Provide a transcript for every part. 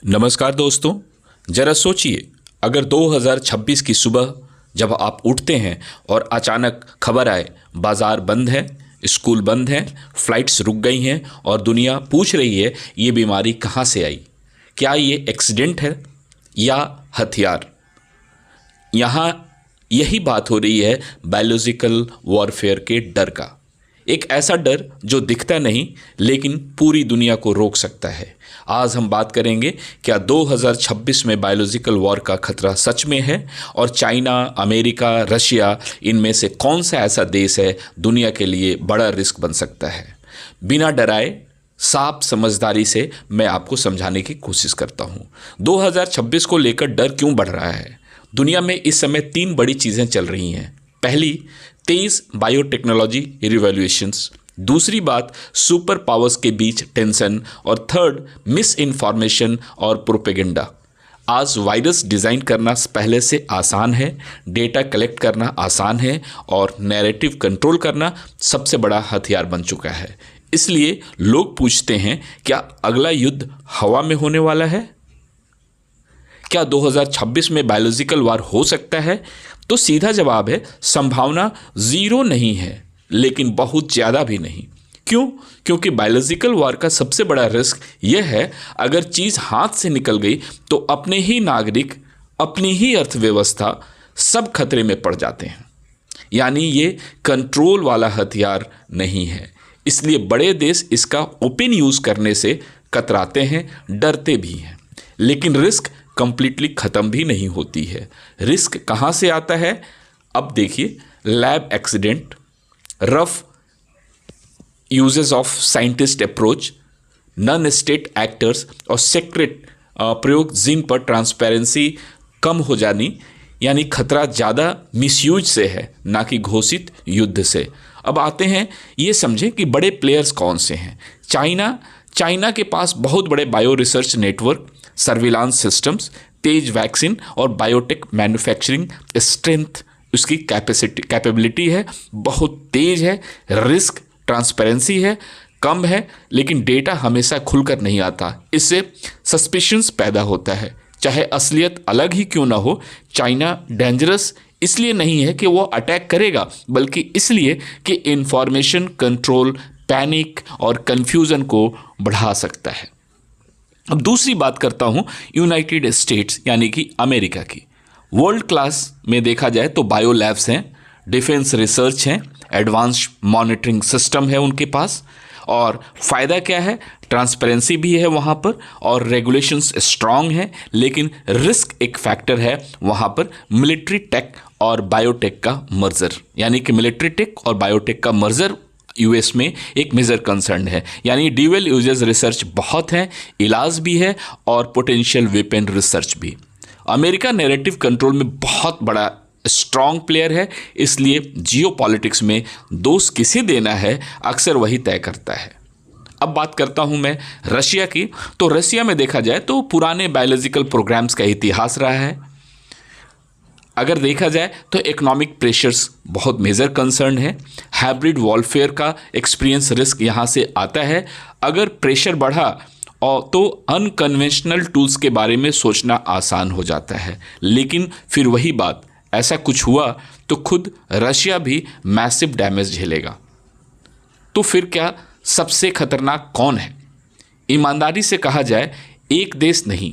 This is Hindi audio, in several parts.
नमस्कार दोस्तों। जरा सोचिए, अगर 2026 की सुबह जब आप उठते हैं और अचानक खबर आए बाजार बंद है, स्कूल बंद हैं, फ्लाइट्स रुक गई हैं और दुनिया पूछ रही है ये बीमारी कहाँ से आई, क्या ये एक्सीडेंट है या हथियार। यहाँ यही बात हो रही है बायोलॉजिकल वॉरफेयर के डर का। एक ऐसा डर जो दिखता नहीं लेकिन पूरी दुनिया को रोक सकता है। आज हम बात करेंगे क्या 2026 में बायोलॉजिकल वॉर का खतरा सच में है और चाइना, अमेरिका, रशिया, इनमें से कौन सा ऐसा देश है दुनिया के लिए बड़ा रिस्क बन सकता है। बिना डराए साफ समझदारी से मैं आपको समझाने की कोशिश करता हूँ। 2026 को लेकर डर क्यों बढ़ रहा है। दुनिया में इस समय 3 बड़ी चीज़ें चल रही हैं। पहली, तेज़ बायोटेक्नोलॉजी रिवॉल्यूशंस। दूसरी बात, सुपर पावर्स के बीच टेंशन। और थर्ड, मिस इन्फॉर्मेशन और प्रोपेगेंडा। आज वायरस डिज़ाइन करना पहले से आसान है, डेटा कलेक्ट करना आसान है और नैरेटिव कंट्रोल करना सबसे बड़ा हथियार बन चुका है। इसलिए लोग पूछते हैं, क्या अगला युद्ध हवा में होने वाला है? क्या 2026 में बायोलॉजिकल वार हो सकता है? तो सीधा जवाब है, संभावना ज़ीरो नहीं है लेकिन बहुत ज़्यादा भी नहीं। क्यों? क्योंकि बायोलॉजिकल वार का सबसे बड़ा रिस्क यह है, अगर चीज़ हाथ से निकल गई तो अपने ही नागरिक, अपनी ही अर्थव्यवस्था सब खतरे में पड़ जाते हैं। यानी ये कंट्रोल वाला हथियार नहीं है। इसलिए बड़े देश इसका ओपन यूज़ करने से कतराते हैं, डरते भी हैं। लेकिन रिस्क कंप्लीटली ख़त्म भी नहीं होती है। रिस्क कहाँ से आता है? अब देखिए, lab accident, rough uses of scientist approach, non state actors और सीक्रेट प्रयोग जिन पर ट्रांसपेरेंसी कम हो जानी। यानी खतरा ज़्यादा मिसयूज से है, ना कि घोषित युद्ध से। अब आते हैं, ये समझें कि बड़े प्लेयर्स कौन से हैं। चाइना के पास बहुत बड़े bio research network, surveillance systems, तेज वैक्सीन और बायोटेक मैन्युफैक्चरिंग स्ट्रेंथ, उसकी कैपेबिलिटी है, बहुत तेज है। रिस्क ट्रांसपेरेंसी है, कम है, लेकिन डेटा हमेशा खुलकर नहीं आता। इससे सस्पिशंस पैदा होता है, चाहे असलियत अलग ही क्यों ना हो। चाइना डेंजरस इसलिए नहीं है कि वो अटैक करेगा, बल्कि इसलिए कि इंफॉर्मेशन कंट्रोल पैनिक और कन्फ्यूज़न को बढ़ा सकता है। अब दूसरी बात करता हूँ यूनाइटेड स्टेट्स यानी कि अमेरिका की। वर्ल्ड क्लास में देखा जाए तो बायो लैब्स हैं, डिफेंस रिसर्च हैं, एडवांस मॉनिटरिंग सिस्टम है उनके पास। और फ़ायदा क्या है? ट्रांसपेरेंसी भी है वहाँ पर और रेगुलेशंस स्ट्रांग हैं। लेकिन रिस्क एक फैक्टर है वहाँ पर, मिलिट्री टेक और बायोटेक का मर्जर। यानी कि मिलिट्री टेक और बायोटेक का मर्जर यूएस में एक मेजर कंसर्न है। यानी ड्यूअल यूजेस रिसर्च बहुत है, इलाज भी है और पोटेंशियल वेपन रिसर्च भी। अमेरिका नैरेटिव कंट्रोल में बहुत बड़ा स्ट्रॉन्ग प्लेयर है, इसलिए जियो पॉलिटिक्स में दोष किसे देना है अक्सर वही तय करता है। अब बात करता हूँ मैं रशिया की। तो रशिया में देखा जाए तो पुराने बायोलॉजिकल प्रोग्राम्स का इतिहास रहा है। अगर देखा जाए तो इकोनॉमिक प्रेशर्स बहुत मेजर कंसर्न है। हाइब्रिड वॉरफेयर का एक्सपीरियंस रिस्क यहाँ से आता है। अगर प्रेशर बढ़ा और तो अनकन्वेंशनल टूल्स के बारे में सोचना आसान हो जाता है। लेकिन फिर वही बात, ऐसा कुछ हुआ तो खुद रशिया भी मैसिव डैमेज झेलेगा। तो फिर क्या सबसे खतरनाक कौन है? ईमानदारी से कहा जाए, एक देश नहीं,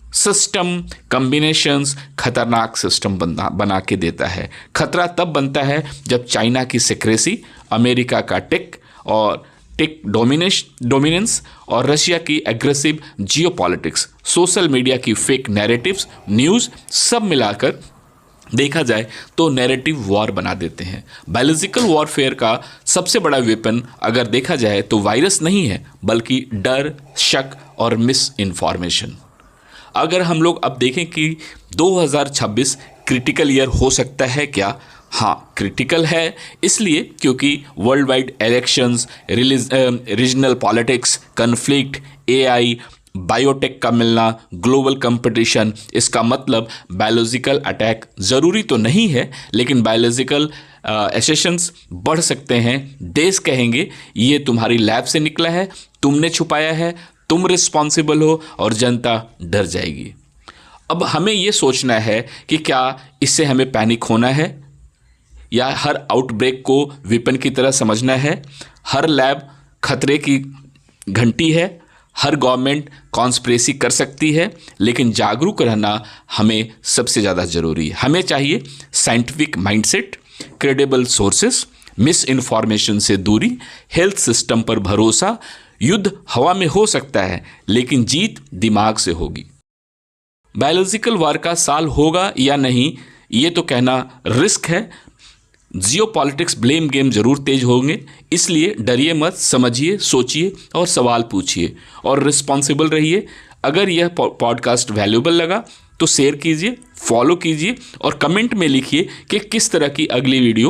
सिस्टम कॉम्बिनेशंस खतरनाक सिस्टम बना के देता है। खतरा तब बनता है जब चाइना की सिक्रेसी, अमेरिका का टेक डोमिनेंस और रशिया की एग्रेसिव जियोपॉलिटिक्स, सोशल मीडिया की फेक नैरेटिव्स, न्यूज़ सब मिलाकर देखा जाए तो नैरेटिव वॉर बना देते हैं। बायोलॉजिकल वॉरफेयर का सबसे बड़ा वेपन अगर देखा जाए तो वायरस नहीं है, बल्कि डर, शक और मिस इन्फॉर्मेशन। अगर हम लोग अब देखें कि 2026 क्रिटिकल ईयर हो सकता है क्या? हाँ, क्रिटिकल है इसलिए क्योंकि world wide elections, regional politics, conflict, AI, biotech का मिलना, ग्लोबल कंपटीशन। इसका मतलब बायोलॉजिकल अटैक ज़रूरी तो नहीं है, लेकिन बायोलॉजिकल एसेशंस बढ़ सकते हैं। देश कहेंगे ये तुम्हारी लैब से निकला है, तुमने छुपाया है, तुम रिस्पॉन्सिबल हो और जनता डर जाएगी। अब हमें ये सोचना है कि क्या इससे हमें पैनिक होना है या हर आउटब्रेक को विपन की तरह समझना है। हर लैब खतरे की घंटी है, हर गवर्नमेंट कॉन्स्पिरेसी कर सकती है, लेकिन जागरूक रहना हमें सबसे ज़्यादा ज़रूरी है। हमें चाहिए scientific mindset, credible sources, miss information से दूरी, हेल्थ सिस्टम पर भरोसा। युद्ध हवा में हो सकता है लेकिन जीत दिमाग से होगी। बायोलॉजिकल वार का साल होगा या नहीं ये तो कहना रिस्क है। जियोपॉलिटिक्स ब्लेम गेम जरूर तेज होंगे, इसलिए डरिए मत, समझिए, सोचिए और सवाल पूछिए और रिस्पॉन्सिबल रहिए। अगर यह पॉडकास्ट वैल्यूएबल लगा तो शेयर कीजिए, फॉलो कीजिए और कमेंट में लिखिए कि किस तरह की अगली वीडियो